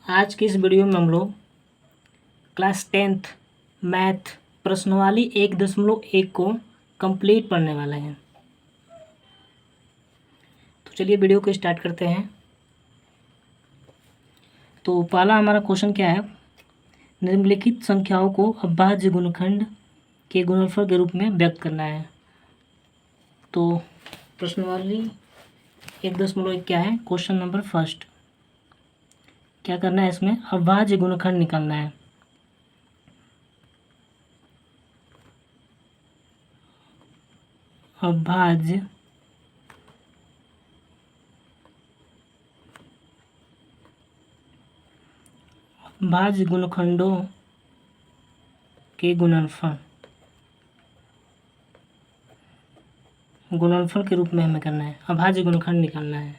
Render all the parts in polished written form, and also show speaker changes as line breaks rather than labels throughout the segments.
आज की इस वीडियो में हम लोग क्लास 10th मैथ प्रश्नवाली 1.1 को कंप्लीट पढ़ने वाले हैं। तो चलिए वीडियो को स्टार्ट करते हैं। तो पहला हमारा क्वेश्चन क्या है, निम्नलिखित संख्याओं को अभाज्य गुणनखंड के गुणनफल के रूप में व्यक्त करना है। तो प्रश्नवाली 1.1 क्या है, क्वेश्चन नंबर फर्स्ट, क्या करना है, इसमें अभाज्य गुणनखंड निकालना है। अभाज्य गुणनखंडों के गुणनफल के रूप में हमें करना है, अभाज्य गुणनखंड निकालना है।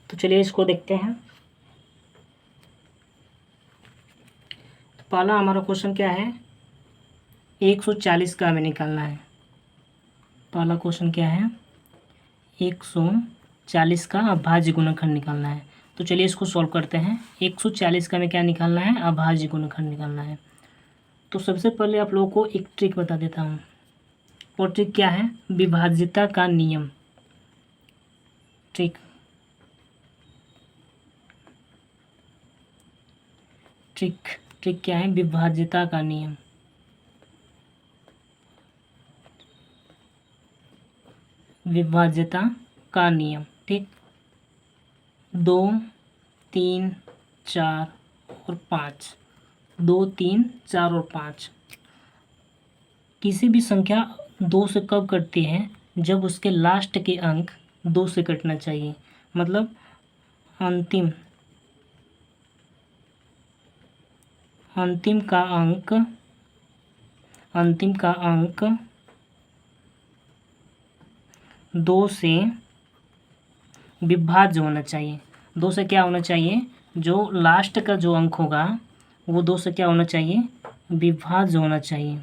तो चलिए इसको देखते हैं। पहला हमारा क्वेश्चन क्या है, 140 का हमें निकालना है। पहला क्वेश्चन क्या है, 140 का अभाज्य गुणनखंड निकालना है। तो चलिए इसको सॉल्व करते हैं। 140 का हमें क्या निकालना है, अभाज्य गुणनखंड निकालना है। तो सबसे पहले आप लोगों को एक ट्रिक बता देता हूँ। वो ट्रिक क्या है, विभाज्यता का नियम। ट्रिक क्या है, विभाज्यता का नियम। विभाज्यता का नियम, ठीक। 2, 3, 4 और 5, 2, 3, 4 और 5 किसी भी संख्या 2 से कब कटती है, जब उसके लास्ट के अंक 2 से कटना चाहिए। मतलब अंतिम का अंक 2 से विभाज्य होना चाहिए। 2 से क्या होना चाहिए, जो लास्ट का जो अंक होगा वो 2 से क्या होना चाहिए, विभाज्य होना चाहिए।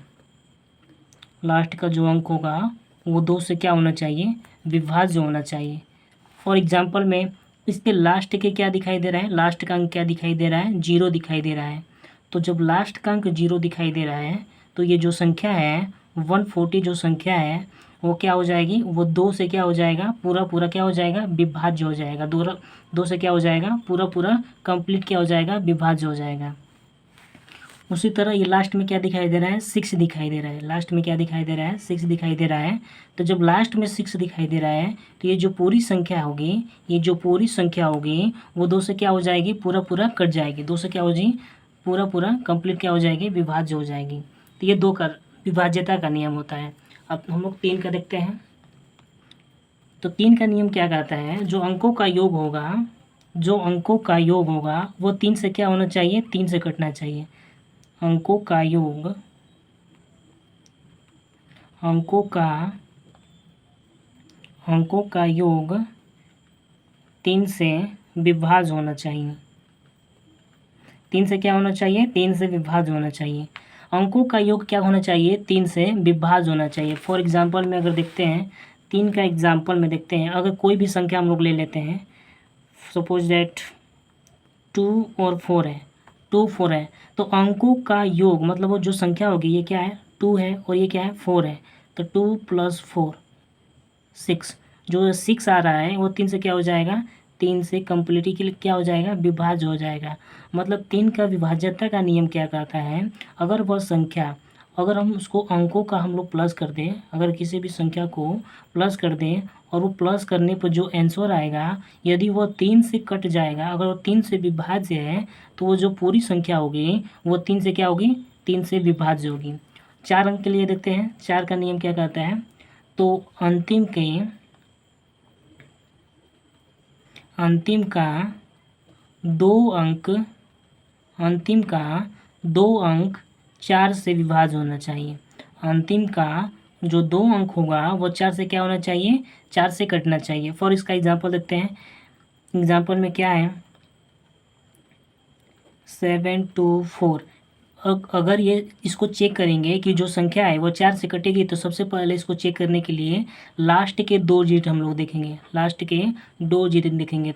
लास्ट का जो अंक होगा वो 2 से क्या होना चाहिए, विभाज्य होना चाहिए। फॉर एग्जांपल में इसके लास्ट के क्या दिखाई दे रहा है, लास्ट का अंक क्या दिखाई दे रहा है, 0 दिखाई दे रहा है। तो जब लास्ट का अंक 0 दिखाई दे रहा है तो ये जो संख्या है 140 जो संख्या है वो क्या हो जाएगी, वो 2 से क्या हो जाएगा, पूरा क्या हो जाएगा, विभाज्य हो जाएगा। 2 से क्या हो जाएगा, पूरा कंप्लीट क्या हो जाएगा, विभाज्य हो जाएगा। उसी तरह ये लास्ट में क्या दिखाई दे रहा है, 6 दिखाई दे रहा है। लास्ट में क्या दिखाई दे रहा है, 6 दिखाई दे रहा है। तो जब लास्ट में 6 दिखाई दे रहा है तो ये जो पूरी संख्या होगी वो 2 से क्या हो जाएगी, पूरा कट जाएगी। 2 से क्या हो जाएगी, पूरा कंप्लीट क्या हो जाएगी, विभाज्य हो जाएगी। तो ये 2 का विभाज्यता का नियम होता है। अब हम लोग 3 का देखते हैं। तो 3 का नियम क्या कहता है, जो अंकों का योग होगा वो 3 से क्या होना चाहिए, 3 से कटना चाहिए। अंकों का योग 3 से विभाज्य होना चाहिए। 3 से क्या होना चाहिए, 3 से विभाज्य होना चाहिए। अंकों का योग क्या होना चाहिए, 3 से विभाज्य होना चाहिए। फॉर एग्जांपल में अगर देखते हैं, 3 का एग्जांपल में देखते हैं, अगर कोई भी संख्या हम लोग ले लेते हैं, सपोज दैट 2 और 4 है, 2, 4 है, तो अंकों का योग मतलब वो जो संख्या होगी, ये क्या है, 2 है और ये क्या है, 4 है। तो 2 + 4 6, जो 6 आ रहा है वो 3 से क्या हो जाएगा, 3 से कंप्लीटली के लिए क्या हो जाएगा, विभाज्य हो जाएगा। मतलब 3 का विभाज्यता का नियम क्या कहता है, अगर वह संख्या, अगर हम उसको अंकों का हम लोग प्लस कर दें, अगर किसी भी संख्या को प्लस कर दें और वो प्लस करने पर जो आंसर आएगा, यदि वो 3 से कट जाएगा, अगर वो 3 से विभाज्य है, तो वो जो पूरी संख्या होगी वो 3 से क्या होगी, 3 से विभाज्य होगी। 4 अंक के लिए देखते हैं, 4 का नियम क्या कहता है। तो अंतिम का 2 अंक 4 से विभाज्य होना चाहिए। अंतिम का जो 2 अंक होगा वो 4 से क्या होना चाहिए, 4 से कटना चाहिए। फॉर इसका एग्जांपल देखते हैं। एग्जांपल में क्या है, 7 2 4। अगर ये इसको चेक करेंगे कि जो संख्या है वो 4 से कटेगी, तो सबसे पहले इसको चेक करने के लिए लास्ट के 2 डिजिट हम लोग देखेंगे। तो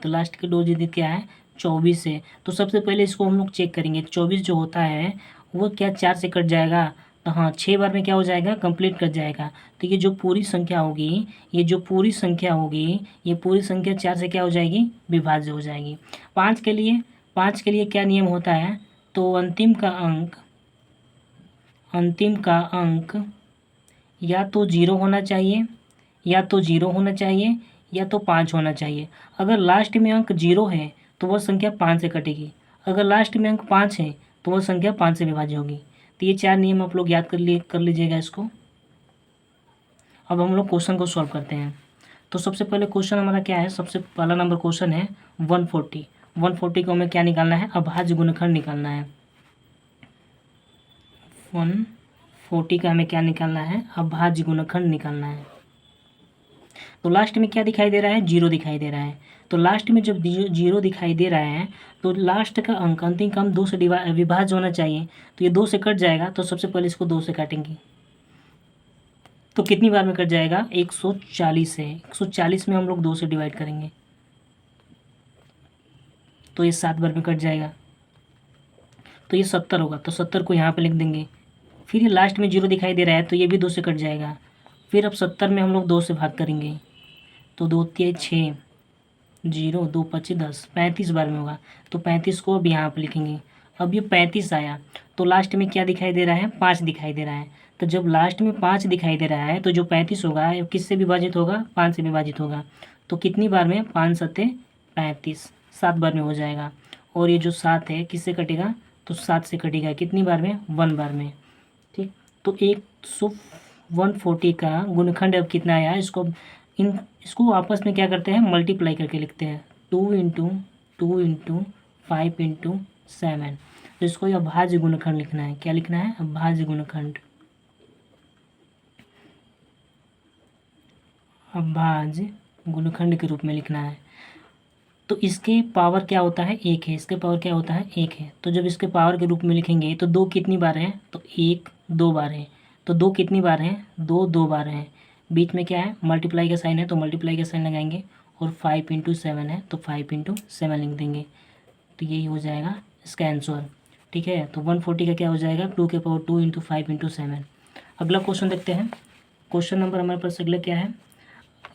लास्ट के 2 डिजिट क्या है, 24 है। तो सबसे पहले इसको हम लोग चेक करेंगे, 24 जो होता है वो क्या 4 से कट जाएगा? तो हाँ, 6 बार में क्या हो जाएगा? कंप्लीट कट जाएगा। तो ये जो पूरी संख्या होगी, ये पूरी संख्या 4 से क्या हो जाएगी? विभाज्य हो जाएगी। 5 के लिए क्या नियम होता है? तो अंतिम का अंक या तो 0 होना चाहिए, या तो 5 होना चाहिए। अगर लास्ट में अंक 0 है तो वह संख्या 5 से कटेगी। अगर लास्ट में अंक 5 है तो वह संख्या 5 से विभाज्य होगी। तो ये 4 नियम आप लोग याद कर लीजिएगा इसको। अब हम लोग क्वेश्चन को सॉल्व करते हैं। तो सबसे पहले क्वेश्चन हमारा क्या है? सबसे पहला नंबर क्वेश्चन है 140। 140 को हमें क्या निकालना है? अभाज्य गुणनखंड निकालना है। 140 का हमें क्या निकालना है? अभाज्य गुणनखंड निकालना है। तो लास्ट में क्या दिखाई दे रहा है? 0 दिखाई दे रहा है। तो लास्ट में जब 0 दिखाई दे रहा है तो लास्ट का अंक अंतिम का 2 से विभाज्य होना चाहिए। तो ये 2 से कट जाएगा। तो सबसे पहले इसको 2 से काटेंगे तो कितनी बार में कट जाएगा? 140 है। 140 में हम लोग 2 से डिवाइड करेंगे तो ये 7 बार में कट जाएगा। तो ये 70 होगा। तो 70 को यहाँ पे लिख देंगे। फिर ये लास्ट में 0 दिखाई दे रहा है तो ये भी 2 से कट जाएगा। फिर अब 70 में हम लोग 2 से भाग करेंगे तो 2 3 6, 0 2 25 10, 35 बार में होगा। तो 35 को अब यहाँ पर लिखेंगे। अब ये 35 आया तो लास्ट में क्या दिखाई दे रहा है? 5 दिखाई दे रहा है। तो जब लास्ट में 5 दिखाई दे रहा है तो जो 35 होगा किससे विभाजित होगा? 5 से विभाजित होगा। तो कितनी बार में? 5 सत्ते 35, 7 बार में हो जाएगा। और ये जो 7 है किससे कटेगा? तो 7 से कटेगा। कितनी बार में? 1 बार में। ठीक, तो 140 का गुणनखंड अब कितना आया? इसको आपस में क्या करते हैं? मल्टीप्लाई करके लिखते हैं। 2 इंटू 5 इंटू 7। तो इसको ये अभाज्य गुणनखंड लिखना है। क्या लिखना है? अभाज्य गुणनखंड। अभाज्य गुणनखंड के रूप में लिखना है। तो इसके पावर क्या होता है? 1 है। इसके पावर क्या होता है? 1 है। तो जब इसके पावर के रूप में लिखेंगे तो 2 कितनी बार है? तो 1 2 बार है। तो 2 कितनी बार है? 2 2 बार है। बीच में क्या है? मल्टीप्लाई का साइन है तो मल्टीप्लाई का साइन लगाएंगे। और 5 इंटू 7 है तो 5 इंटू 7 लिख देंगे। तो यही हो जाएगा इसका आंसर। ठीक है, तो 140 का क्या हो जाएगा? 2 के पावर 2 इंटू 5 इंटू 7। अगला क्वेश्चन देखते हैं। क्वेश्चन नंबर हमारे पास अगला क्या है?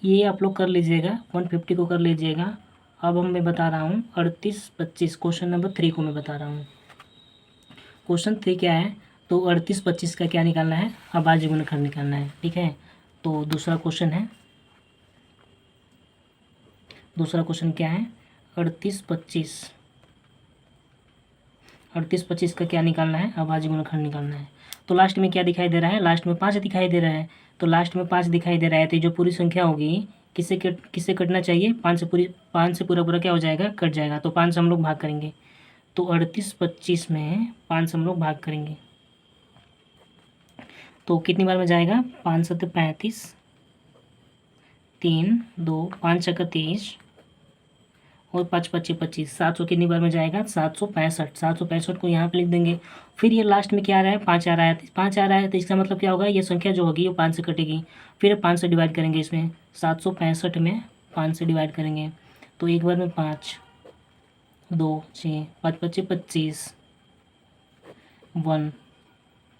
ये आप लोग कर लीजिएगा, 150 को कर लीजिएगा। अब मैं बता रहा हूँ 38 25। क्वेश्चन नंबर 3 को मैं बता रहा हूँ। क्वेश्चन 3 क्या है? तो 38 25 का क्या निकालना है? अभाज्य गुणनखंड निकालना है। ठीक है, तो दूसरा क्वेश्चन क्या है? 38 25 का क्या निकालना है? अभाज्य गुणनखंड निकालना है। तो लास्ट में क्या दिखाई दे रहा है? लास्ट में 5 दिखाई दे रहा है। तो लास्ट में 5 दिखाई दे रहा है तो जो पूरी संख्या होगी किससे कटना चाहिए? 5 से पूरा क्या हो जाएगा? कट जाएगा। तो 5 से हम लोग भाग करेंगे। तो 38 25 में 5 से हम लोग भाग करेंगे तो कितनी बार में जाएगा? 5 7 35, 3 2 5 6 30 और 5 25 25, 700 कितनी बार में जाएगा? 765। 765 को यहाँ पे लिख देंगे। फिर ये लास्ट में क्या आ रहा है? 5 आ रहा है। 5 आ रहा है तो इसका मतलब क्या होगा? ये संख्या जो होगी वो 5 से कटेगी। फिर 5 से डिवाइड करेंगे इसमें। 765 में 5 से डिवाइड करेंगे तो एक बार में 5 2 6 5 25 25, 1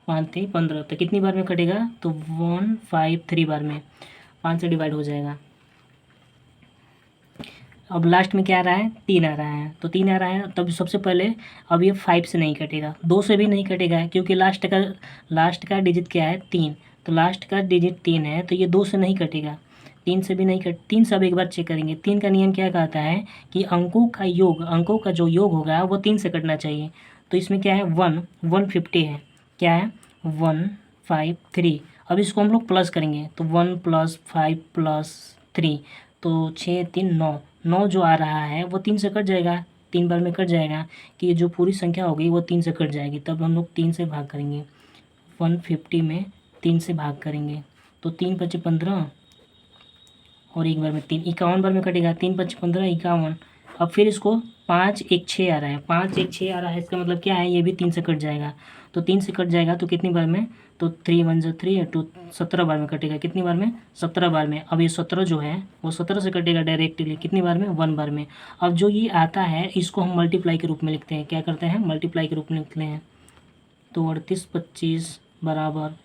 5 3 15। तो कितनी बार में कटेगा? तो 153 बार में 5 से डिवाइड हो जाएगा। अब लास्ट में क्या आ रहा है? 3 आ रहा है। तो 3 आ रहा है तब सबसे पहले अब ये 5 से नहीं कटेगा, 2 से भी नहीं कटेगा क्योंकि लास्ट का डिजिट क्या है? 3। तो लास्ट का डिजिट 3 है तो ये 2 से नहीं कटेगा, 3 से भी नहीं 3 से अब एक बार चेक करेंगे। 3 का नियम क्या कहता है कि अंकों का जो योग होगा वो 3 से कटना चाहिए। तो इसमें क्या है? 150 है। क्या है? 153। अब इसको हम लोग प्लस करेंगे तो 1 + 5 + 3 तो 6 3 9 9 जो आ रहा है वो 3 से कट जाएगा। 3 बार में कट जाएगा कि ये जो पूरी संख्या होगी वो 3 से कट जाएगी। तब हम लोग 3 से भाग करेंगे। 150 में 3 से भाग करेंगे तो 3 5 15 और एक बार में 3 51 बार में कटेगा। 3 5 15 51। अब फिर इसको 5 1 6 आ रहा है, 5 1 6 आ रहा है, इसका मतलब क्या है, ये भी 3 से कट जाएगा। तो 3 से कट जाएगा तो कितनी बार में, तो 3 1 जो 3 2 17 बार में कटेगा। कितनी बार में, 17 बार में। अब ये 17 जो है वो 17 से कटेगा डायरेक्टली, कितनी बार में, 1 बार में। अब जो ये आता है इसको हम मल्टीप्लाई के रूप में लिखते हैं। क्या करते हैं, मल्टीप्लाई के रूप में लिखते हैं। तो 38 25 बराबर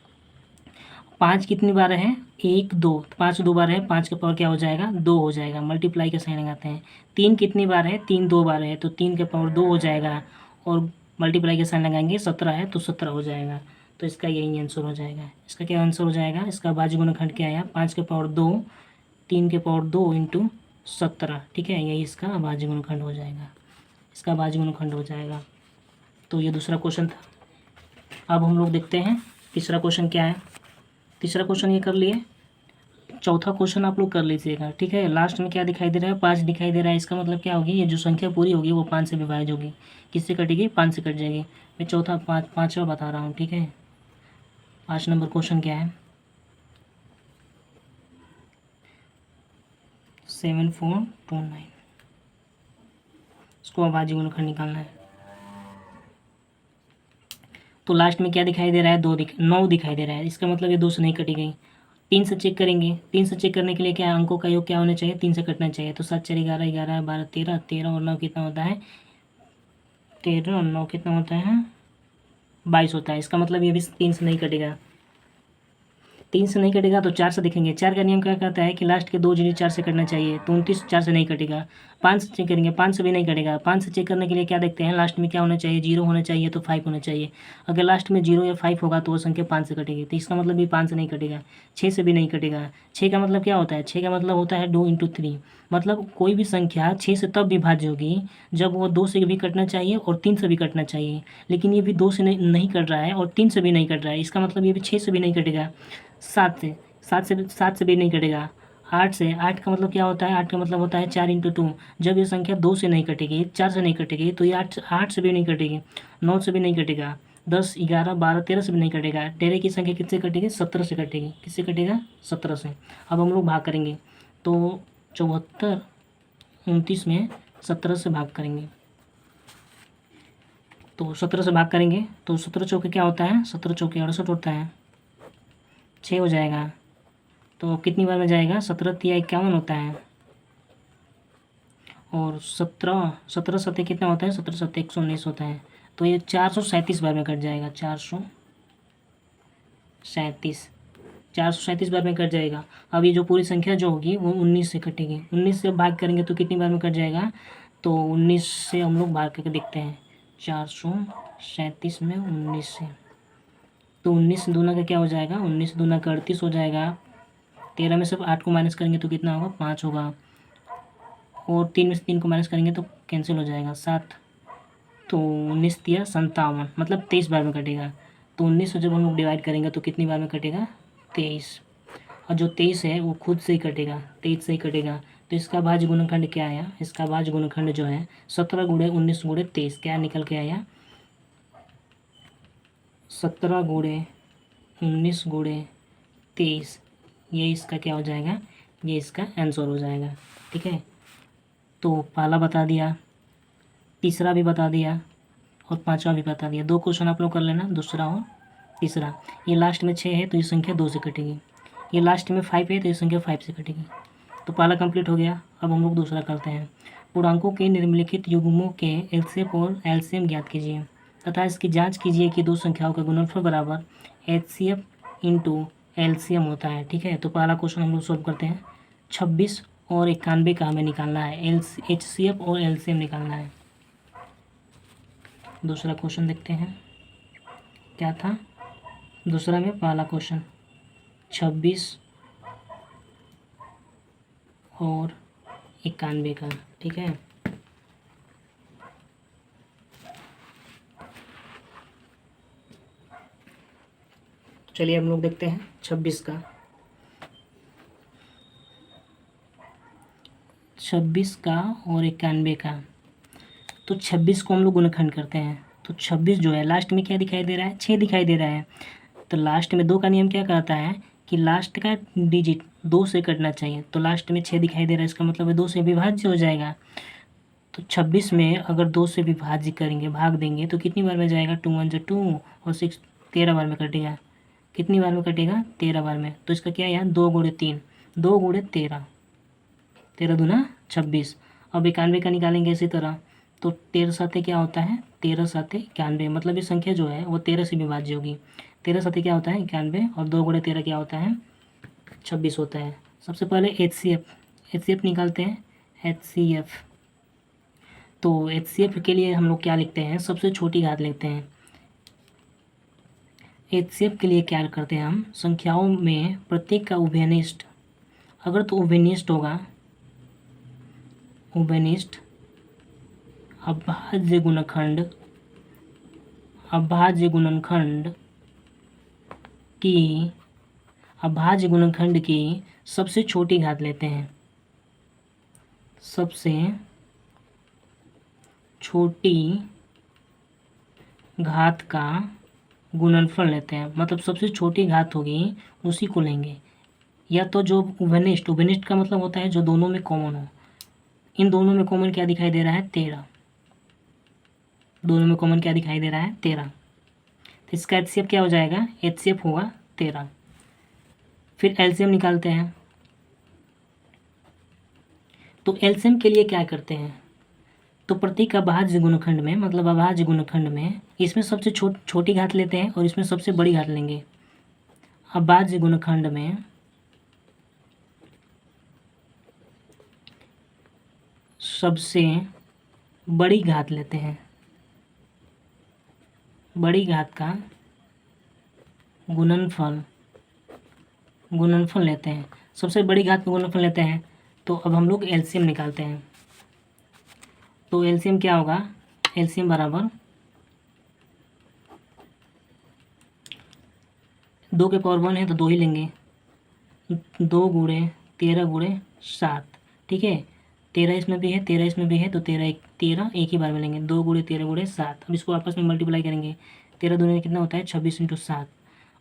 5 कितनी बार है, 1 2, 5 2 बार है, 5 का पावर क्या हो जाएगा, 2 हो जाएगा। मल्टीप्लाई का साइन लगाते हैं। 3 कितनी बार है, 3 2 बार है, तो 3 का पावर 2 हो जाएगा। और मल्टीप्लाई का साइन लगाएंगे, 17 है तो 17 हो जाएगा। तो इसका यही आंसर हो जाएगा। इसका क्या आंसर हो जाएगा, इसका भाज्य गुणनखंड क्या आया, 5 के पावर 2, 3 के पावर 2 इंटू 17। ठीक है, यही इसका भाज्य गुणनखंड हो जाएगा, इसका भाज्य गुणनखंड हो जाएगा। तो ये दूसरा क्वेश्चन था। अब हम लोग देखते हैं तीसरा क्वेश्चन क्या है। तीसरा क्वेश्चन ये कर लिए, चौथा क्वेश्चन आप लोग कर लीजिएगा। ठीक है, लास्ट में क्या दिखाई दे रहा है, 5 दिखाई दे रहा है। इसका मतलब क्या होगी, ये जो संख्या पूरी होगी वो 5 से विभाजित होगी। किससे कटेगी, 5 से कट जाएगी। मैं चौथा पाँचवा बता रहा हूँ। ठीक है, 5 नंबर क्वेश्चन क्या है, 7429, इसको अभाज्य गुणनखंड निकालना है। तो लास्ट में क्या दिखाई दे रहा है, 9 दिखाई दे रहा है। इसका मतलब ये 2 से नहीं कटी गई। 3 से चेक करेंगे। 3 से चेक करने के लिए क्या है, अंकों का योग क्या होना चाहिए, 3 से कटना चाहिए। तो 7 4 11 11 12 13 13 और 9 कितना होता है, 13 और 9 कितना होता है, 22 होता है। इसका मतलब ये भी 3 से नहीं कटेगा। 3 से नहीं कटेगा तो 4 से देखेंगे। 4 का नियम क्या कहता है कि लास्ट के 2 डिजिट 4 से कटना चाहिए। तो 29 4 से नहीं कटेगा। 5 से चेक करेंगे, 5 से भी नहीं कटेगा। 5 से चेक करने के लिए क्या देखते हैं, लास्ट में क्या होना चाहिए, 0 होना चाहिए तो 5 होना चाहिए। अगर लास्ट में 0 या 5 होगा तो वो संख्या 5 से कटेगी। तो इसका मतलब भी 5 से नहीं कटेगा। 6 से भी नहीं कटेगा। 6 का मतलब क्या होता है, 6 का मतलब होता है 2 × 3। मतलब कोई भी संख्या 6 से तब विभाज्य होगी जब वो 2 से भी कटना चाहिए और 3 से भी कटना चाहिए। लेकिन ये भी 2 से नहीं कट रहा है और 3 से भी नहीं कट रहा है। इसका मतलब ये भी 6 से भी नहीं कटेगा। 7 से भी नहीं कटेगा। 8 से, 8 का मतलब क्या होता है, 8 का मतलब होता है 4 × 2। जब ये संख्या 2 से नहीं कटेगी, 4 से नहीं कटेगी तो ये 8 से भी नहीं कटेगी, 9 से भी नहीं कटेगा, 10 11 12 13 से भी नहीं कटेगा। तेरह की संख्या किससे कटेगी, 17 से कटेगी। किससे कटेगा, 17 से। अब हम लोग भाग करेंगे तो 74 29 में 17 से भाग करेंगे। तो 17 से भाग करेंगे तो 17 चौके क्या होता है, 17 चौके 68 होता है, 6 हो जाएगा। तो कितनी बार में जाएगा, 17 तिया 51 होता है। और 17 सत्ते कितना होता है, 17 सत्ते 119 होता है। तो ये 437 बार में कट जाएगा, 437 बार में कट जाएगा। अब ये जो पूरी संख्या जो होगी वो 19 से कटेगी। 19 से भाग करेंगे तो कितनी बार में कट जाएगा, तो 19 से हम लोग भाग करके देखते हैं। 437 में 19 से, तो 19 दूना का क्या हो जाएगा, 19 दूना का 38 हो जाएगा। 13 में सिर्फ 8 को माइनस करेंगे तो कितना होगा, 5 होगा। और 3 में से 3 को माइनस करेंगे तो कैंसिल हो जाएगा, 7। तो 19 तिया 57, मतलब 23 बार में कटेगा। तो 19 को जब हम लोग डिवाइड करेंगे तो कितनी बार में कटेगा, 23। और जो 23 है वो खुद से ही कटेगा, 23 से ही कटेगा। तो इसका भाज्य गुणनखंड क्या आया, इसका भाज्य गुणनखंड जो है 17 × 19 × 23 क्या निकल के आया, 17 × 19 × 23। ये इसका क्या हो जाएगा, ये इसका आंसर हो जाएगा। ठीक है, तो पहला बता दिया, तीसरा भी बता दिया और पांचवा भी बता दिया। 2 क्वेश्चन आप लोग कर लेना, दूसरा और तीसरा। ये लास्ट में 6 है तो ये संख्या 2 से कटेगी। ये लास्ट में 5 है तो ये संख्या 5 से कटेगी। तो पहला कंप्लीट हो गया। अब हम लोग दूसरा करते हैं। पूर्णांकों के निम्नलिखित युग्मों के एलसीएम और एलसीएम ज्ञात कीजिए तथा इसकी जांच कीजिए कि 2 संख्याओं का गुणनफल बराबर एचसीएफ × एलसीएम होता है। ठीक है, तो पहला क्वेश्चन हम लोग सॉल्व करते हैं। 26 और 91 का हमें निकालना है, एचसीएफ और एलसीएम निकालना है। दूसरा क्वेश्चन देखते हैं क्या था। दूसरा में पहला क्वेश्चन 26 और 91 का। ठीक है, चलिए हम लोग देखते हैं 26 का। 26 का और 91 का। तो 26 को हम लोग गुणनखंड करते हैं। तो 26 जो है लास्ट में क्या दिखाई दे रहा है, 6 दिखाई दे रहा है। तो लास्ट में 2 का नियम क्या कहता है कि लास्ट का डिजिट 2 से कटना चाहिए। तो लास्ट में 6 दिखाई दे रहा है, इसका मतलब है 2 से विभाज्य हो जाएगा। तो 26 में अगर 2 से विभाज्य करेंगे, भाग देंगे, तो कितनी बार में जाएगा? 2 1 2 और 6 13 बार में कटेगा। कितनी बार में कटेगा? 13 बार में। तो इसका क्या है यार? 2 गुणे 3, 2 गुणे 13, 13 दूना 26। अब 91 का निकालेंगे इसी तरह, तो 13 साथे क्या होता है? 13 साथे 91, मतलब ये संख्या जो है वो 13 से विभाज्य होगी। 13 साथे क्या होता है? 91, और 2 गुणे 13 क्या होता है? 26 होता है। सबसे पहले HCF निकालते हैं। HCF, तो HCF के लिए हम लोग क्या लिखते हैं? सबसे छोटी घात लेते हैं। HCF के लिए क्या करते हैं हम? संख्याओं में प्रत्येक का उभयनिष्ठ, अगर तो उभयनिष्ठ होगा, उभयनिष्ठ अभाज्य गुणनखंड की सबसे छोटी घात लेते हैं। सबसे छोटी घात का गुणनफल लेते हैं, मतलब सबसे छोटी घात होगी उसी को लेंगे। या तो जो उभयनिष्ठ का मतलब होता है जो दोनों में कॉमन हो। इन दोनों में कॉमन क्या दिखाई दे रहा है? 13। दोनों में कॉमन क्या दिखाई दे रहा है? 13। तो इसका HCF क्या हो जाएगा? HCF होगा 13। फिर LCM निकालते हैं। तो LCM के लिए क्या करते हैं? तो प्रत्येक अभाज्य गुणनखंड में, मतलब अभाज्य गुणनखंड में, इसमें सबसे छोटी घात लेते हैं और इसमें सबसे बड़ी घात लेंगे। अभाज्य गुणनखंड में सबसे बड़ी घात लेते हैं, बड़ी घात का गुणनफल लेते हैं। सबसे बड़ी घात का गुणनफल लेते हैं। तो अब हम लोग LCM निकालते हैं। तो LCM क्या होगा? LCM बराबर 2 के पावर 1 है तो 2 ही लेंगे। 2 गुणे 13 गुणे 7, ठीक है। 13 इसमें भी है, 13 इसमें भी है, तो 13 एक ही बार में लेंगे। 2 गुणे 13 गुणे 7। अब इसको आपस में मल्टीप्लाई करेंगे। 13 दूनी में कितना होता है? 26 × 7।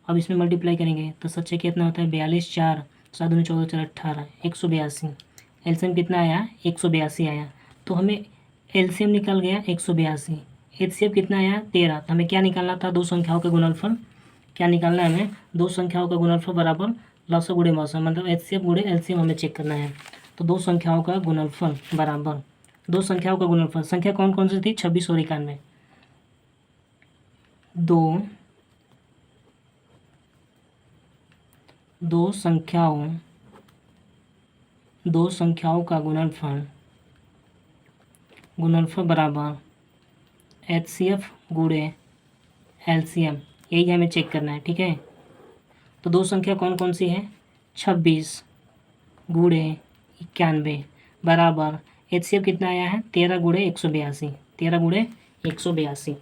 अब इसमें मल्टीप्लाई करेंगे तो सच्चे कितना होता है? 42 4, 7 दूनी 14 4 18, 182। LCM कितना आया? 182 आया। तो हमें LCM निकल गया 182। HCF कितना आया? 13। तो हमें क्या निकालना था? दो संख्याओं का गुणनफल। क्या निकालना है हमें? दो संख्याओं का गुणनफल बराबर लसागु गुणे मौसा, मतलब HCF गुणे LCM हमें चेक करना है। तो दो संख्याओं का गुणनफल बराबर, दो संख्याओं का गुणनफल, संख्या कौन कौन सी थी? 26 और 91। दो संख्याओं का गुणनफल बराबर HCF गुणे LCM, यही हमें चेक करना है, ठीक है। तो दो संख्या कौन कौन सी है? 26 गुणे 91 बराबर HCF कितना आया है? 13 गुणे 182, 13 गुणे 182।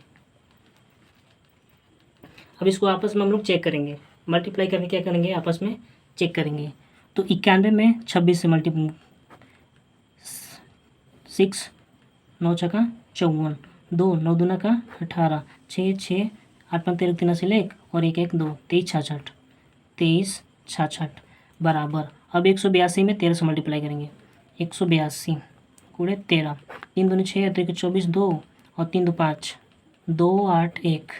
अब इसको आपस में हम लोग चेक करेंगे, मल्टीप्लाई करके क्या करेंगे? आपस में चेक करेंगे। तो 91 में 26 से मल्टीप्लाई, 6 9 छक्का 54, 2 9 दूना का 18, 6 6 8 5 13 3 से 1 और 1 1 2, 23 66 बराबर। अब 182 में 13 से मल्टीप्लाई करेंगे। 182 गुणे 13, 3 दूनी 6 अतिरिक्त 24, 2 और 3 2 5, 2 8 1,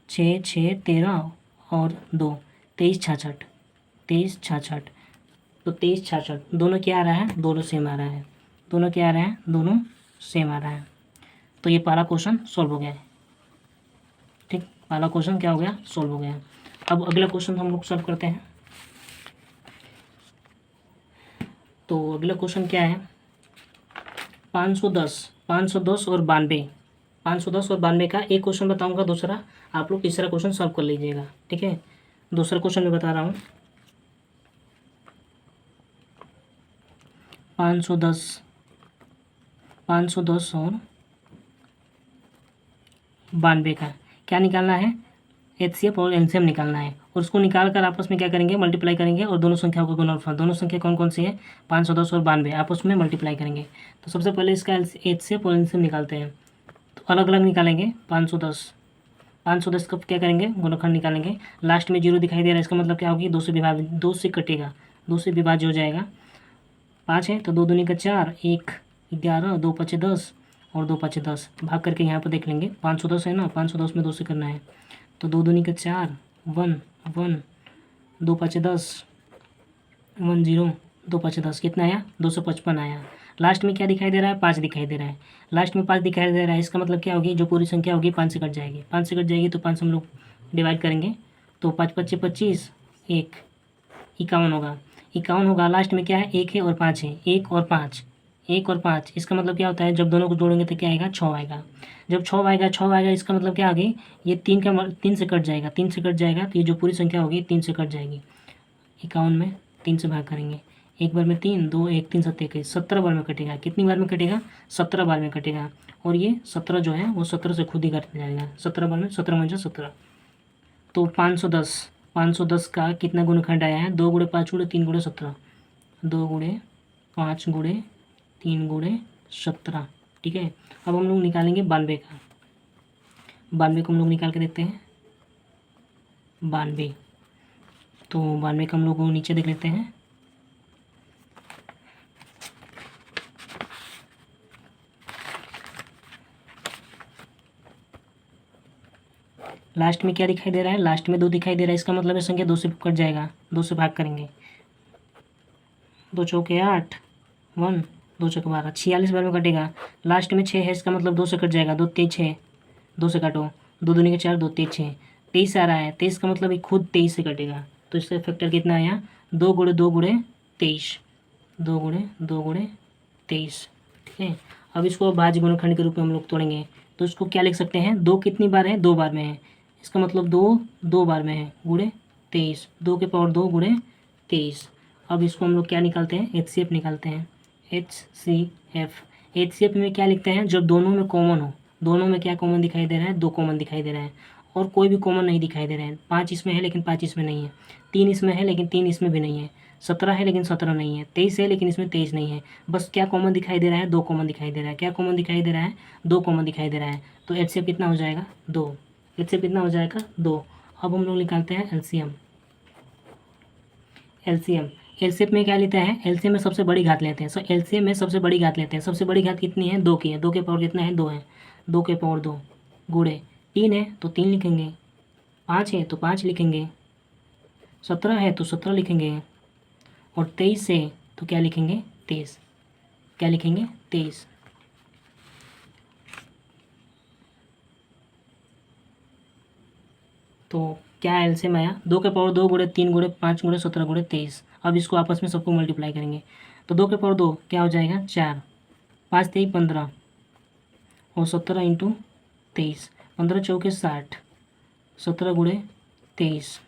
6 6 13 और 2, 23 66। तो 23 66 दोनों क्या आ रहा है? दोनों सेम आ रहा है। दोनों क्या आ रहा है? दोनों सेम आ रहा है। तो ये पहला क्वेश्चन सॉल्व हो गया है, ठीक। पहला क्वेश्चन क्या हो गया? सॉल्व हो गया। अब अगला क्वेश्चन हम लोग सॉल्व करते हैं। तो अगला क्वेश्चन क्या है? 510 और 92, 510 और 92 का एक क्वेश्चन बताऊंगा, दूसरा आप लोग तीसरा क्वेश्चन सॉल्व कर लीजिएगा, ठीक है। दूसरा क्वेश्चन मैं बता रहा हूँ। 510 और 92 का क्या निकालना है? HCF और LCM निकालना है, और उसको निकाल कर आपस में क्या करेंगे? मल्टीप्लाई करेंगे, और दोनों संख्याओं का गुणनफल, दोनों संख्या कौन कौन सी है? 510 और 92 आपस में मल्टीप्लाई करेंगे। तो सबसे पहले इसका HCF और LCM निकालते हैं। तो अलग अलग निकालेंगे। 510 का क्या करेंगे? गुणनखंड निकालेंगे। लास्ट में 0 दिखाई दे रहा है, इसका मतलब क्या होगी? 2 से कटेगा, 2 से विभाज्य हो जाएगा। 5 है तो 2 दूनी का 4, 1 11, 2 5 10 और 2 5 10, भाग करके यहाँ पर देख लेंगे। 510 है ना, 510 में 2 से करना है, तो 2 दूनी का 4, 1 1, 2 5 10, 1 0, 2 5 10, कितना आया? 255 आया। लास्ट में क्या दिखाई दे रहा है? 5 दिखाई दे रहा है। लास्ट में 5 दिखाई दे रहा है, इसका मतलब क्या होगी? जो पूरी संख्या होगी 5 से कट जाएगी। 5 से कट जाएगी तो 5 हम लोग डिवाइड करेंगे, तो 5 5 25, 1, 51 होगा। 51 होगा। लास्ट में क्या है? 1 है और 5 है, 1 और 5, 1 और 5। इसका मतलब क्या होता है? जब दोनों को जोड़ेंगे तो क्या आएगा? 6 आएगा। जब 6 आएगा, 6 आएगा, इसका मतलब क्या आ गई? ये 3 से कट जाएगा, 3 से कट जाएगा, तो ये जो पूरी संख्या होगी 3 से कट जाएगी। 51 में 3 से भाग करेंगे, एक बार में 3, 2 1 3 7 21, 17 बार में कटेगा। कितनी बार में कटेगा? 17 बार में कटेगा। और ये 17 जो है वो 17 से खुद ही कट जाएगा। 17 बार में 17 में 17, तो 510 का कितना गुणनखंड आया है? 2 गुणे 5 गुणे 3 गुणे 17, 2 गुणे 5 गुणे 3 गुणे 17। ठीक है। अब हम लोग निकालेंगे 92 का। 92 को हम लोग निकाल के देखते हैं। 92, तो 92 का हम लोग नीचे देख लेते हैं। लास्ट में क्या दिखाई दे रहा है? लास्ट में 2 दिखाई दे रहा है, इसका मतलब है संख्या 2 से कट जाएगा। 2 से भाग करेंगे, 2 चौके 8, 1, 2 चौके 12, 46 बार में कटेगा। लास्ट में 6 है, इसका मतलब 2 से कट जाएगा। 2 3 6, 2 से काटो, 2 दूनी के 4, 2 3 6, 23 आ रहा है। 23 का मतलब ये खुद 23 से कटेगा, तो इसका फैक्टर कितना आया? 2 गुणे 2 गुणे 23, 2 गुणे 2 गुणे 23। ठीक है। अब इसको भाज्य गुणनखंड के रूप में हम लोग तोड़ेंगे, तो इसको क्या लिख सकते हैं? 2 कितनी बार है? 2 बार में है, इसका मतलब 2 2 बार में है, गुणे 23, 2 के पावर 2 गुणे 23। अब इसको हम लोग क्या निकालते हैं? HCF निकालते हैं। HCF में क्या लिखते हैं? जब दोनों में कॉमन हो। दोनों में क्या कॉमन दिखाई दे रहा है? 2 कॉमन दिखाई दे रहा है, और कोई भी कॉमन नहीं दिखाई दे रहा है। 5 इसमें है लेकिन 5 इसमें नहीं है, 3 इसमें है लेकिन 3 इसमें भी नहीं है, 17 है लेकिन 17 नहीं है, 23 है लेकिन इसमें 23 नहीं है। बस क्या कॉमन दिखाई दे रहा है? 2 कॉमन दिखाई दे रहा है। क्या कॉमन दिखाई दे रहा है? 2 कॉमन दिखाई दे रहा है। तो HCF कितना हो जाएगा? 2। HCF कितना हो जाएगा? 2। अब हम लोग निकालते हैं LCM। LCM में क्या लेते हैं? LCM में सबसे बड़ी घात लेते हैं। सो LCM में सबसे बड़ी घात लेते हैं। सबसे बड़ी घात कितनी है? 2 की है। 2 के पावर कितना है? 2 है। 2 के पावर 2 गुणे 3 है तो 3 लिखेंगे, 5 है तो 5 लिखेंगे, 17 है तो 17 लिखेंगे, और 23 है तो क्या लिखेंगे? 23। क्या लिखेंगे? 23। तो क्या LCM आया? 2 के पावर 2 गुणे 3 गुणे 5 गुणे 17 गुणे 23। अब इसको आपस में सबको मल्टीप्लाई करेंगे, तो 2 के पावर 2 क्या हो जाएगा? 4, 5 3 15, और 17 इंटू 23, 15 चौके 60, 17 गुणे 23।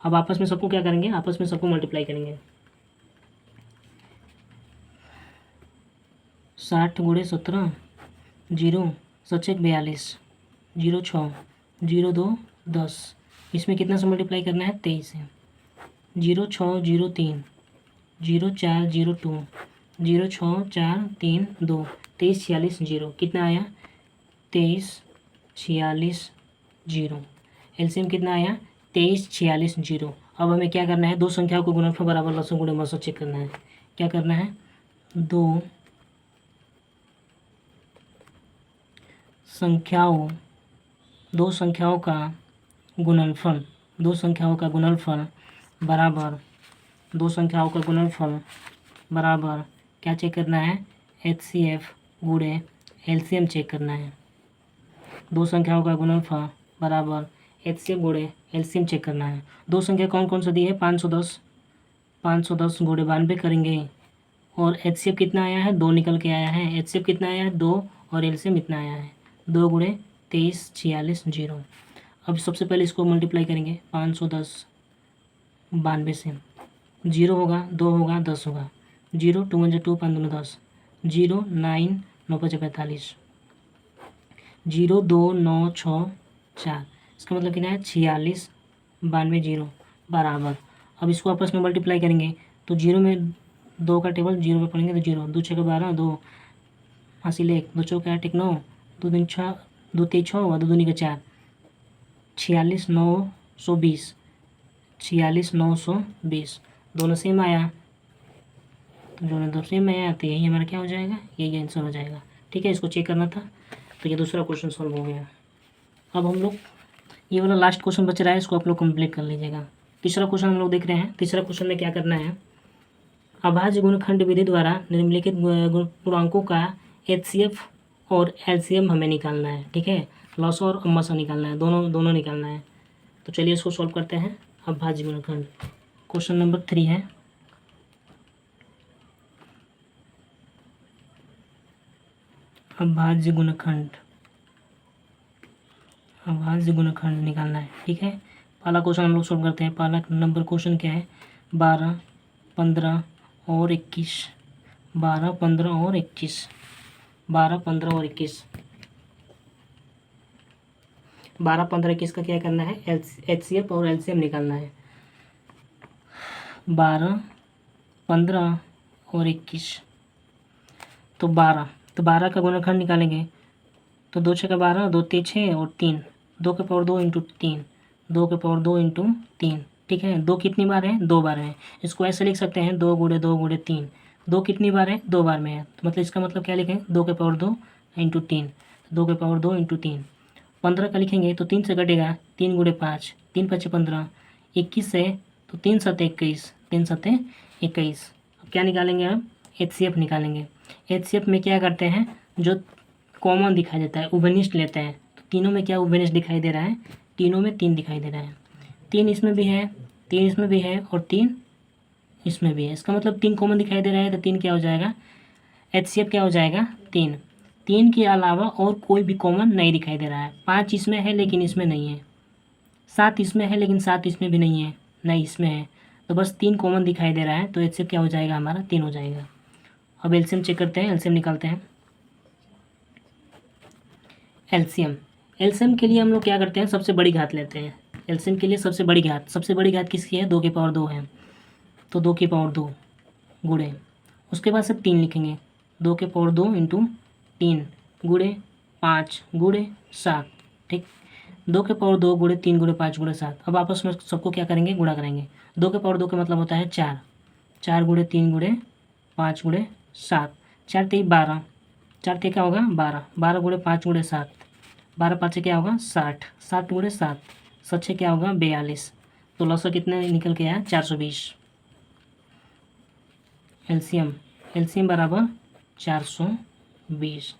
अब आपस में सबको क्या करेंगे? आपस में सबको मल्टीप्लाई करेंगे। 60 गुणे 17, 0 7 42, 0 6, 0 2 10। इसमें कितना से मल्टीप्लाई करना है? 23 है। 0 6 0 3, 0 4 0 2, 0 6 4 3 2, 23 46 0। कितना आया? 23 46 0। LCM कितना आया? 23 46 0। अब हमें क्या करना है? 2 संख्याओं को गुणनफल बराबर लसों गुणे मसों चेक करना है। क्या करना है? 2 संख्याओं का गुणनफल, 2 संख्याओं का गुणनफल बराबर, 2 संख्याओं का गुणनफल बराबर क्या चेक करना है? HCF गुणे LCM चेक करना है। 2 संख्याओं का गुणनफल बराबर HCF गुणे LCM चेक करना है। 2 संख्या कौन कौन सा दी है? 510, 510 गुणे 92 करेंगे, और HCF कितना आया है? 2 निकल के आया है। HCF कितना आया है? 2, और LCM इतना आया है 2 गुणे 23 46 0। अब सबसे पहले इसको मल्टीप्लाई करेंगे 510 92 से। 0 होगा, 2 होगा, 10 होगा, 0 2 1 2 5 2 10, 0 9 9 5 45, 0 2 9 6 4। इसका मतलब कितना है? 46 92 0 बराबर। अब इसको आपस में मल्टीप्लाई करेंगे, तो 0 में 2 का टेबल 0 में पढ़ेंगे, तो 0 2 6 12, 2 हासिल 1, 2 चौके 8 1 9, 2 3 6, 2 3 6 हुआ, 2 दूनी का 4, 46 920, 46 920। दोनों सेम आया, तो जो दूसरे में आते यही हमारा क्या हो जाएगा, यही आंसर हो जाएगा। ठीक है, इसको चेक करना था। तो ये दूसरा क्वेश्चन सॉल्व हो गया। अब हम लोग ये वाला लास्ट क्वेश्चन बच रहा है, इसको आप लोग कंप्लीट कर लीजिएगा। तीसरा क्वेश्चन हम लोग देख रहे हैं। तीसरा क्वेश्चन में क्या करना है, अभाज्य गुणनखंड विधि द्वारा निम्नलिखित पूर्णांकों का HCF और LCM हमें निकालना है। ठीक है, लॉस और अम्मासा निकालना है, दोनों निकालना है। तो चलिए इसको सॉल्व करते हैं। अभाज्य गुणनखंड क्वेश्चन नंबर 3 है। अभाज्य गुणनखंड निकालना है। ठीक है, पहला क्वेश्चन हम लोग सॉल्व करते हैं। पहला नंबर क्वेश्चन क्या है, 12, 15 और 21। 12, 15 और 21। 12, 15 और 21। 12, 15, 21 का क्या करना है, HCF और LCM निकालना है। 12, 15 और 21। तो 12 का गुणनखंड निकालेंगे। तो 2 6 12, 2 3 6 और 3, 2 के पावर 2 इंटू 3, 2 के पावर 2 इंटू 3। ठीक है, 2 कितनी बार है, 2 बार है। इसको ऐसे लिख सकते हैं, 2 गुणे 2 गुणे 3। 2 कितनी बार है, 2 बार में है। तो मतलब इसका मतलब क्या लिखें, 2 के पावर 2 इंटू 3, 2 के पावर 2 इंटू 3। 15 का लिखेंगे तो 3 से कटेगा, 3 गुणे 5, 3 5 15। 21 है तो 3 7 21, 3 7 21। अब क्या निकालेंगे, अब HCF निकालेंगे। HCF में क्या करते हैं, जो कॉमन दिखाई देता है उभयनिष्ठ लेते हैं। तो तीनों में क्या उभयनिष्ठ दिखाई दे रहा है, तीनों में 3 दिखाई दे रहा है। 3 इसमें भी है, 3 इसमें भी है और 3 इसमें भी है। इसका मतलब 3 कॉमन दिखाई दे रहा है, तो 3 क्या हो जाएगा, HCF क्या हो जाएगा, 3। 3 के अलावा और कोई भी कॉमन नहीं दिखाई दे रहा है। 5 इसमें है लेकिन इसमें नहीं है। 7 इसमें है लेकिन 7 इसमें भी नहीं है, नहीं इसमें है। तो बस 3 कॉमन दिखाई दे रहा है, तो HCF क्या हो जाएगा हमारा, 3 हो जाएगा। अब LCM चेक करते हैं, LCM निकालते हैं। LCM के लिए हम लोग क्या करते हैं, सबसे बड़ी घात लेते हैं। LCM के लिए सबसे बड़ी घात किसकी है, 2 की पावर 2 है। तो 2 की पावर 2 गुणे, उसके बाद से 3 लिखेंगे। 2 के पावर 2 इंटू 3 गुणे 5 गुणे 7। ठीक, 2 के पावर 2 गुणे 3 गुणे 5 गुणे 7। अब आपस में सबको क्या करेंगे, गुणा करेंगे। 2 के पावर 2 का मतलब होता है 4, 4 गुणे 3 गुणे 5 गुणे 7। 4 3 12, 4 3 क्या होगा 12, 12 गुणे 5 गुणे 7, 12 5 से क्या होगा 60, 60 गुणे 7, 7 से क्या होगा 42। तो लॉस कितने निकल के आया, 420। एलसीएम बराबर 420।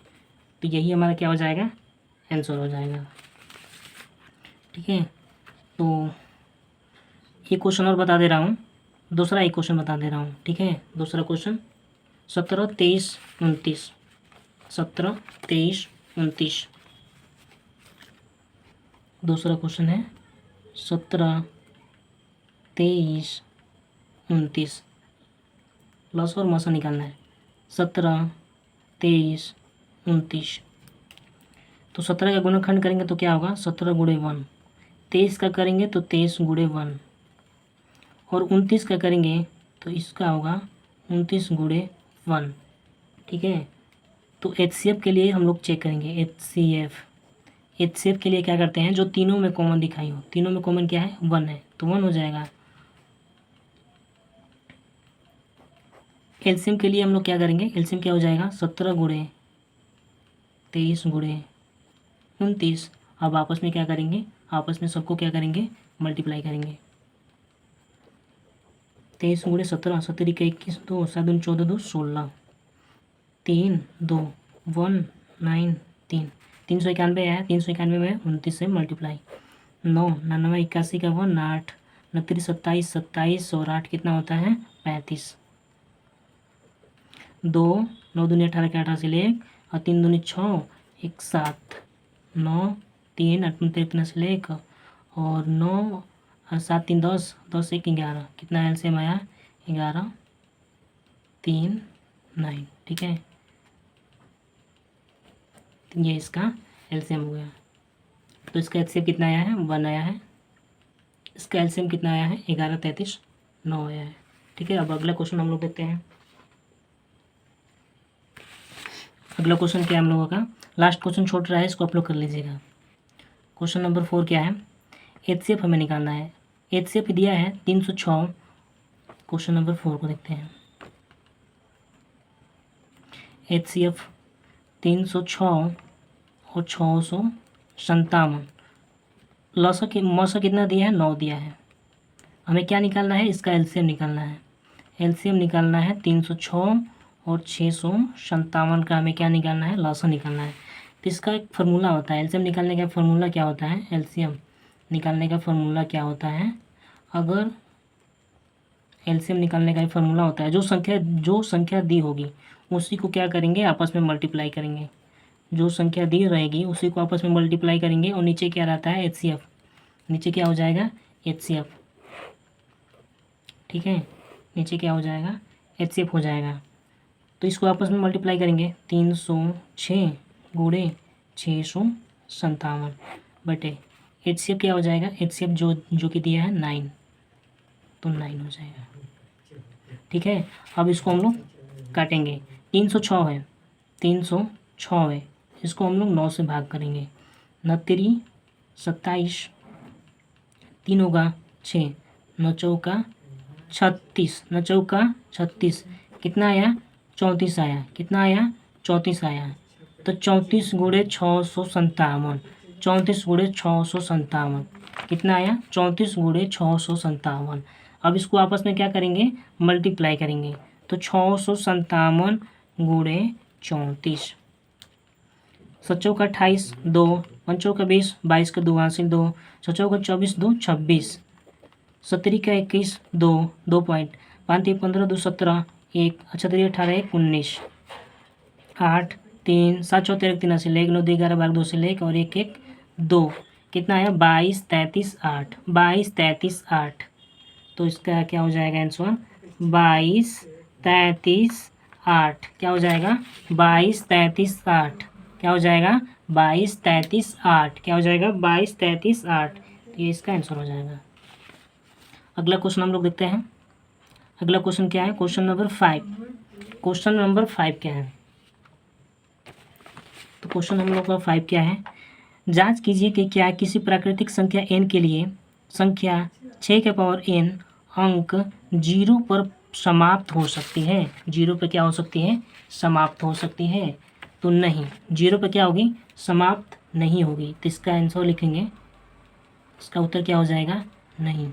तो यही हमारा क्या हो जाएगा, आंसर हो जाएगा। ठीक है, तो एक क्वेश्चन और बता दे रहा हूँ, दूसरा एक क्वेश्चन बता दे रहा हूँ। ठीक है, दूसरा क्वेश्चन 17 23 29। 17 23 29 दूसरा क्वेश्चन है 17 23 29। लॉस और मौसा निकालना है। 17 23 29। तो 17 का गुणनखंड करेंगे तो क्या होगा, 17 गुणे 1। 23 का करेंगे तो 23 गुणे 1। और 29 का करेंगे तो इसका होगा 29 गुणे 1। ठीक है, तो HCF के लिए हम लोग चेक करेंगे। HCF के लिए क्या करते हैं, जो तीनों में कॉमन दिखाई हो, तीनों में कॉमन क्या है, 1 है, तो 1 हो जाएगा। LCM के लिए हम लोग क्या करेंगे, LCM क्या हो जाएगा, 17 गुणे 23 गुणे 29। अब आपस में क्या करेंगे, आपस में सबको क्या करेंगे, मल्टीप्लाई करेंगे। 23 गुणे 17, 17 का 21, 2 7 दूनी 14 2 16, 3 2 1 9 3, 391 आया। 391 में 29 से मल्टीप्लाई। 9 99 81 का 1 8 29 27 27 और 8 कितना होता है 35। 2 9 दूनी 18 के 18 से ले और 3 दूनी 6 1 7 9 3 8 53 से ले और 9 और 7 3 10 10 1 11 कितना एलसीएम आया 11 3 9। ठीक है, ये इसका एलसीएम हो गया। तो इसका एचसीएफ कितना आया है 1 आया है। इसका एलसीएम कितना आया है 11 33 9 आया है। ठीक है, अब अगला क्वेश्चन हम लोग देखते हैं। अगला क्वेश्चन क्या है हम लोगों का, लास्ट क्वेश्चन छोड़ रहा है, इसको आप लोग कर लीजिएगा। क्वेश्चन नंबर 4 क्या है, एचसीएफ हमें निकालना है। एचसीएफ दिया है 306। क्वेश्चन नंबर 4 को देखते हैं। HCF 306 और 657। मौसा कितना दिया है? 9 दिया है। हमें क्या निकालना है? इसका एलसीएम निकालना है। एलसीएम निकालना है 306 और 657 का हमें क्या निकालना है? लॉसा निकालना है। तो इसका एक फार्मूला होता है, एलसीएम निकालने का फार्मूला क्या होता है? एलसीएम निकालने का फार्मूला क्या होता है? अगर एलसीएम निकालने का फार्मूला होता है, जो संख्या दी होगी उसी को क्या करेंगे? आपस में मल्टीप्लाई करेंगे। जो संख्या दी रहेगी उसी को आपस में मल्टीप्लाई करेंगे और नीचे क्या रहता है? HCF। नीचे क्या हो जाएगा? HCF। ठीक है, नीचे क्या हो जाएगा? HCF हो जाएगा। तो इसको आपस में मल्टीप्लाई करेंगे। 306 गुणे 657 बटे HCF क्या हो जाएगा? HCF जो कि दिया है 9, तो 9 हो जाएगा। ठीक है, अब इसको हम लोग काटेंगे। 306 है, 306 है, इसको हम लोग 9 से भाग करेंगे। 9 तिरी 27, 3 होगा 6, 9 चौका 36, 9 चौका 36, कितना आया? 34 आया। कितना आया? 34 आया। तो 34 गुणे 657, 34 गुणे 657 कितना आया? 34 गुणे 657। अब इसको आपस में क्या करेंगे? मल्टीप्लाई करेंगे। तो 657 गुणे 34, 7 का 28, 2 5 का 20, 22 का 2 हासिल 2, 6 का 24, 2 26, 17 का 21, 2 2 पॉइंट, 5 3 15, 2 17, 1 अच्छा 3 18, 1 19, 8 3 7 4 13 3 हासिल 1 9 2 11 12 2 से 1 और 1 1 2 कितना आया? 22 33 8, 22 33 8। तो इसका क्या हो जाएगा आंसर? 22 33 8 क्या हो जाएगा? 22 33 8 क्या हो जाएगा? 22 33 8 क्या हो जाएगा? 22 33 8। तो ये इसका आंसर हो जाएगा। अगला क्वेश्चन हम लोग देखते हैं। अगला क्वेश्चन क्या है? Question number 5। क्वेश्चन नंबर 5 क्या है? तो क्वेश्चन हम लोग का 5 क्या है? जांच कीजिए कि क्या किसी प्राकृतिक संख्या n के लिए संख्या 6 के पावर n अंक 0 पर समाप्त हो सकती है। 0 पर क्या हो सकती है? समाप्त हो सकती है। तो नहीं, 0 पर क्या होगी? समाप्त नहीं होगी। तो इसका आंसर लिखेंगे, इसका उत्तर क्या हो जाएगा? नहीं।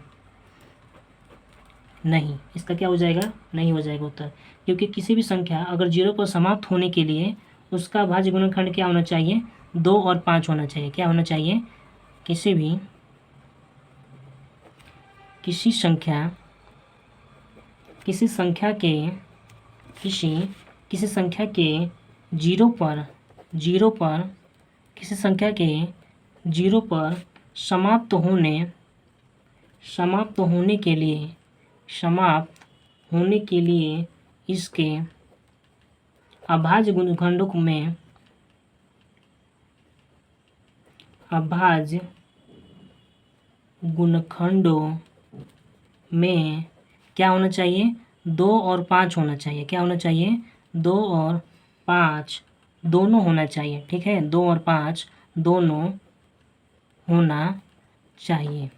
नहीं, इसका क्या हो जाएगा? नहीं हो जाएगा उत्तर, क्योंकि किसी भी संख्या अगर 0 पर समाप्त होने के लिए उसका भाज्य गुणनखंड क्या होना चाहिए? 2 और 5 होना चाहिए। क्या होना चाहिए? किसी संख्या के 0 पर किसी संख्या के 0 पर समाप्त होने के लिए इसके अभाज्य गुणनखंडों में क्या होना चाहिए? 2 और 5 होना चाहिए। क्या होना चाहिए? 2 और 5 दोनों होना चाहिए। ठीक है, 2 और 5 दोनों होना चाहिए।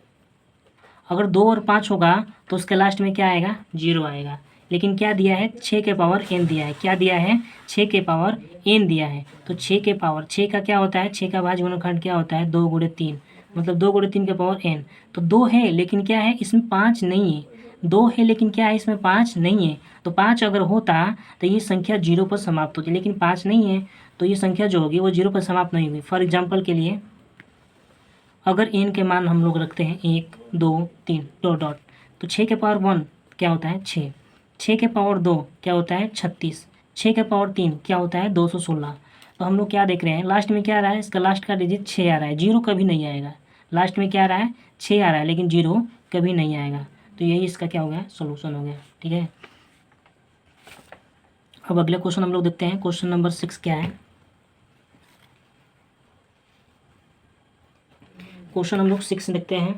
अगर 2 और 5 होगा तो उसके लास्ट में क्या आएगा? 0 आएगा। लेकिन क्या दिया है? 6 के पावर n दिया है। क्या दिया है? 6 के पावर n दिया है। तो 6 के पावर 6 का क्या होता है? 6 का भाज्य गुणनखंड क्या होता है? 2 गुणे 3, मतलब 2 गुणे 3 के पावर n। तो 2 है लेकिन क्या है? इसमें 5 नहीं है। 2 है लेकिन क्या है? इसमें 5 नहीं है। तो 5 अगर होता तो ये संख्या 0 पर समाप्त होती, लेकिन 5 नहीं है तो ये संख्या जो होगी वो 0 पर समाप्त नहीं होगी। फॉर एग्जाम्पल के लिए अगर n के मान हम लोग रखते हैं 1 2 3 डॉट डॉट, तो 6 के पावर 1 क्या होता है? 6, 6 के पावर 2 क्या होता है? 36, 6 के पावर 3 क्या होता है? 216। तो हम लोग क्या देख रहे हैं? लास्ट में क्या आ रहा है? इसका लास्ट का डिजिट 6 आ रहा है। 0 कभी नहीं आएगा। लास्ट में क्या आ रहा है? 6 आ रहा है, लेकिन 0 कभी नहीं आएगा। तो यही इसका क्या हो गया? सोल्यूशन हो गया। ठीक है, अब अगले क्वेश्चन हम लोग देखते हैं। क्वेश्चन नंबर 6 क्या है? क्वेश्चन हम लोग 6 देखते हैं।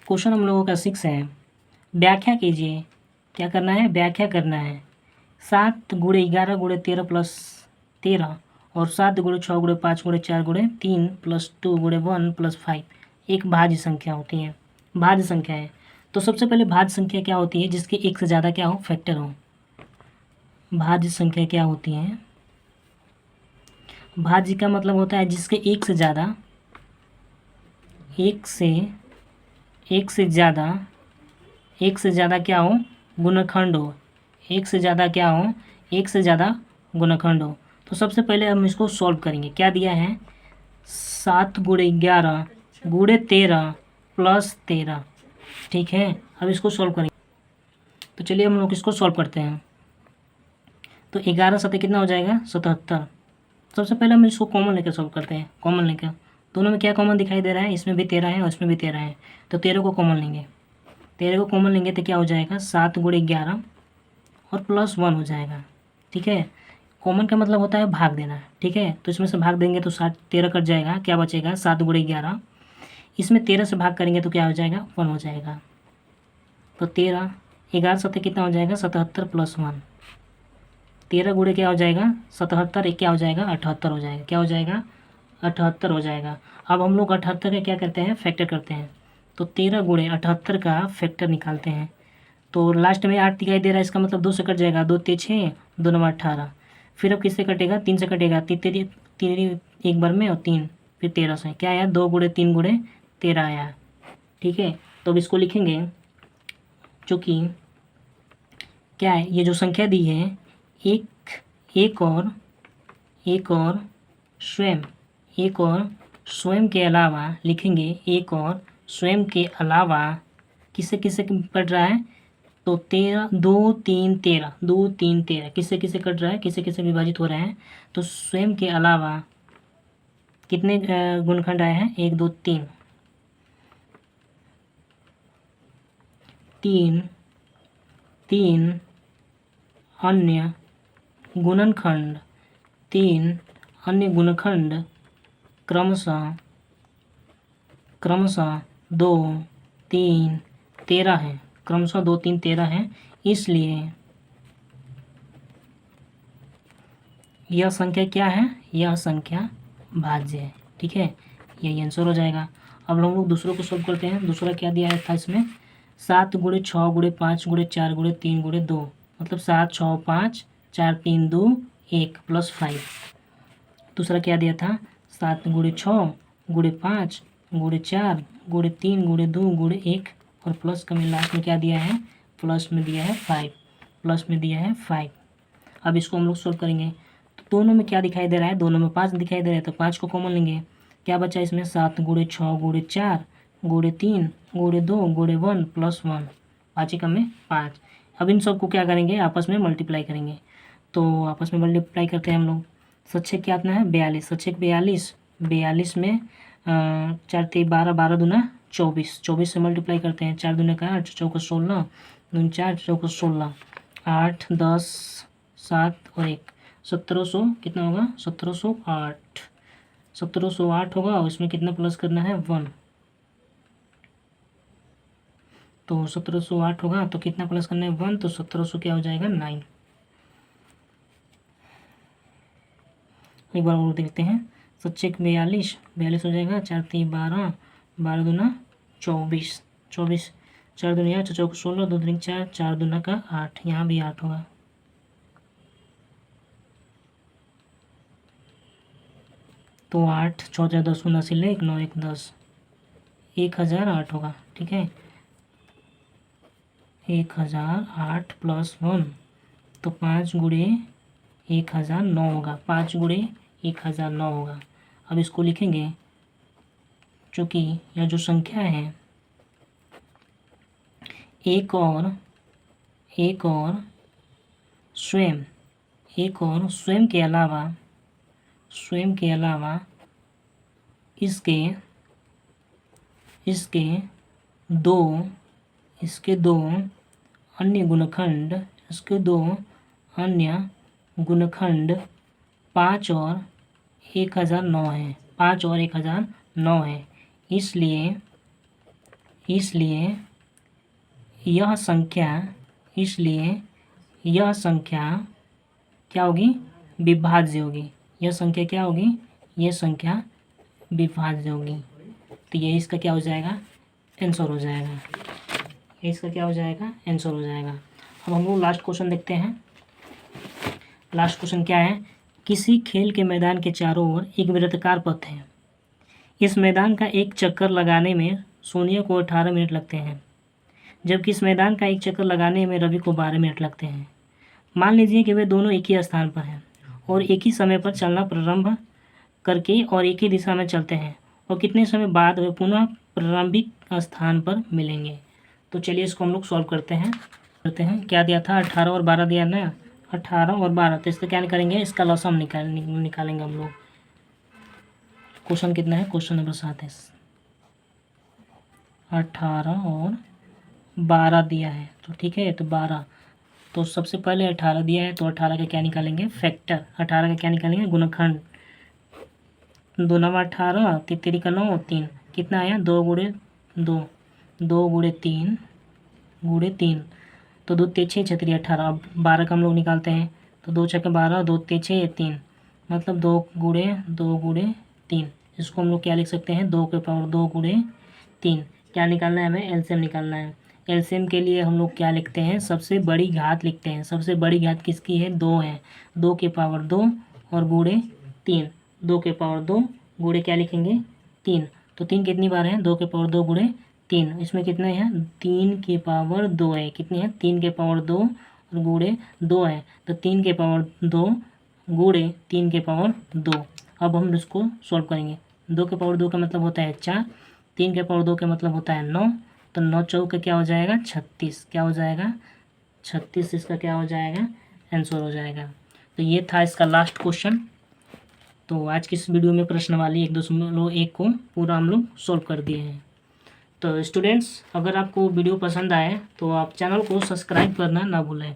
क्वेश्चन हम लोगों का 6 है। व्याख्या कीजिए। क्या करना है? व्याख्या करना है। 7 गुणे 11 गुणे 13 प्लस 13 और 7 गुणे 6 गुणे 5 गुणे 4 गुणे 3 प्लस 2 गुणे 1 प्लस 5 एक भाज्य संख्या होती है। भाज्य संख्या है। तो सबसे पहले भाज्य संख्या क्या होती है? जिसके एक से ज़्यादा क्या हो? फैक्टर हो। भाज्य संख्या क्या होती है? भाज्य का मतलब होता है जिसके एक से ज़्यादा क्या हो, गुणनखंड हो। एक से ज़्यादा क्या हो? एक से ज़्यादा गुणनखंड हो। तो सबसे पहले हम इसको सॉल्व करेंगे। क्या दिया है? 7 × 11 × 13 + 13। ठीक है, अब इसको सॉल्व करेंगे। तो चलिए हम लोग इसको सॉल्व करते हैं। तो 11 7 कितना हो जाएगा? 77। सबसे पहले हम इसको कॉमन लेकर सॉल्व करते हैं। कॉमन लेकर दोनों में क्या कॉमन दिखाई दे रहा है? इसमें भी 13 है और इसमें भी 13 है। तो 13 को कॉमन लेंगे। 13 को कॉमन लेंगे तो क्या हो जाएगा? 7 × 11 और +1 हो जाएगा। ठीक है, कॉमन का मतलब होता है भाग देना। ठीक है, तो इसमें से भाग देंगे तो 13 कट जाएगा। क्या बचेगा? 7 × 11। इसमें 13 से भाग करेंगे तो क्या हो जाएगा? 1 हो जाएगा। तो 13 11 7 कितना हो जाएगा? 77 + 1। 13 गुणे क्या हो जाएगा? 77। एक क्या हो जाएगा? 78 हो जाएगा। क्या हो जाएगा? 78 हो जाएगा। अब हम लोग 78 का क्या करते हैं? फैक्टर करते हैं। तो 13 × 78 का फैक्टर निकालते हैं। तो लास्ट में 8 दिखाई दे रहा है, इसका मतलब 2 से कट जाएगा। 2 × 6 2 × 18। फिर अब किससे कटेगा? 3 से कटेगा। 3 एक बार में और 3 फिर 13 से। क्या आया? 2 × 3 × 13 आया। ठीक है, तो अब इसको लिखेंगे। जो कि क्या है? ये जो संख्या दी है एक और स्वयं के अलावा लिखेंगे। एक और स्वयं के अलावा किससे किससे कट रहा है? तो 13 2 3 13 2 3 13 किससे किससे कट रहा है? किससे किससे विभाजित हो रहे हैं? तो स्वयं के अलावा कितने गुणखंड आए हैं? 1 2 3 3 अन्य गुणनखंड 3 अन्य गुणनखंड क्रमशः 2 3 13 है। क्रमशः 2 3 13 है। इसलिए यह संख्या क्या है? यह संख्या भाज्य है। ठीक है, यही आंसर हो जाएगा। अब हम लोग दूसरों को सॉल्व करते हैं। दूसरा क्या दिया था इसमें? 7 × 6 × 5 × 4 × 3 × 2, मतलब 7 6 5 4 3 2 1 + 5। दूसरा क्या दिया था? 7 × 6 × 5 × 4 × 3 × 2 × 1 और प्लस का में लास्ट में क्या दिया है? प्लस में दिया है 5। अब इसको हम लोग सॉल्व करेंगे। तो दोनों में क्या दिखाई दे रहा है? दोनों में 5 दिखाई दे रहा है। तो 5 को कॉमन लेंगे। क्या बचा इसमें? 7 × 6 × 4 × 3 × 2 × 1 + 1। 5 एकम में 5। अब इन सबको क्या करेंगे? आपस में मल्टीप्लाई करेंगे। तो आपस में मल्टीप्लाई करते हैं हम लोग। 7 क्या आता है? 42। 7 42। 42 में 4 3 12 12 दूना 24। 24 से मल्टीप्लाई करते हैं। 4 दूना का 8 चौका 16 दून 4 चौका 16 8 10 7 और 1 1700 कितना होगा? 1708। 1708 होगा और इसमें कितना प्लस करना है? 1। तो 1708 होगा तो कितना प्लस करना है? 1। तो 1700 क्या हो जाएगा? 9। एक बार और देखते हैं। 7 42 42 हो जाएगा। 4 3 12 12 दूना 24 24 4 दूनी 8 चौक 16 2 3 4 4 दूना का 8। यहाँ भी 8 होगा। तो 8 6 4 10 19 1 9 1 10 1008 होगा। ठीक है, 1008 + 1 तो 5 × 1009 होगा। 5 × 1009 होगा। अब इसको लिखेंगे। चूँकि यह जो संख्या है एक और स्वयं के अलावा इसके दो अन्य गुणनखंड 5 और 1009 है। 5 और 1009 है। इसलिए यह संख्या क्या होगी? विभाज्य होगी। यह संख्या क्या होगी? यह संख्या विभाज्य होगी। तो ये इसका क्या हो जाएगा? आंसर हो जाएगा। इसका क्या हो जाएगा? आंसर हो जाएगा। अब हम लोग लास्ट क्वेश्चन देखते हैं। लास्ट क्वेश्चन क्या है, किसी खेल के मैदान के चारों ओर एक वृत्ताकार पथ है। इस मैदान का एक चक्कर लगाने में सोनिया को 18 मिनट लगते हैं, जबकि इस मैदान का एक चक्कर लगाने में रवि को 12 मिनट लगते हैं। मान लीजिए कि वे दोनों एक ही स्थान पर हैं और एक ही समय पर चलना प्रारंभ करके और एक ही दिशा में चलते हैं, और कितने समय बाद वे पुनः प्रारंभिक स्थान पर मिलेंगे। तो चलिए इसको हम लोग सॉल्व करते हैं। क्या दिया था, 18 और 12 दिया ना, 18 और 12, तो इसका क्या करेंगे, इसका लॉसम निकालेंगे हम लोग। क्वेश्चन कितना है, क्वेश्चन नंबर 7 है। 18 और 12 दिया है, तो ठीक है, तो 12, तो सबसे पहले 18 दिया है, तो 18 का क्या निकालेंगे, फैक्टर। 18 का क्या निकालेंगे, गुणनखंड। 2 9 18, 3 का 9, 3, कितना आया, 2 गुणे 2, 2 गुणे 3 गुणे 3, तो 2 3 6 6 18। अब 12 का हम लोग निकालते हैं, तो 2 6 12, 2 3 6 3, मतलब 2 गुणे 3। इसको हम लोग क्या लिख सकते हैं, 2 के पावर 2 गुणे 3। क्या निकालना है हमें, एलसीएम निकालना है। एलसीएम के लिए हम लोग क्या लिखते हैं, सबसे बड़ी घात लिखते हैं। सबसे बड़ी घात किसकी है, 2 है, 2 के पावर 2 और गुणे 3, 2 के पावर 2 गुणे क्या लिखेंगे, 3। तो 3 कितनी बार है, 2 के पावर 2 गुणे 3, इसमें कितने हैं, 3 के पावर 2 है, कितने हैं, 3 के पावर 2 और गुणे 2 है, तो 3 के पावर 2 गुणे 3 के पावर 2। अब हम इसको सॉल्व करेंगे। 2 के पावर 2 का मतलब होता है 4, 3 के पावर 2 का मतलब होता है 9, तो 9 चौक का क्या हो जाएगा, 36, क्या हो जाएगा, 36, इसका क्या हो जाएगा, आंसर हो जाएगा। तो ये था इसका लास्ट क्वेश्चन। तो आज की इस वीडियो में प्रश्नावली 1.1 को पूरा हम लोग सॉल्व कर दिए हैं। तो स्टूडेंट्स, अगर आपको वीडियो पसंद आए तो आप चैनल को सब्सक्राइब करना ना भूलें।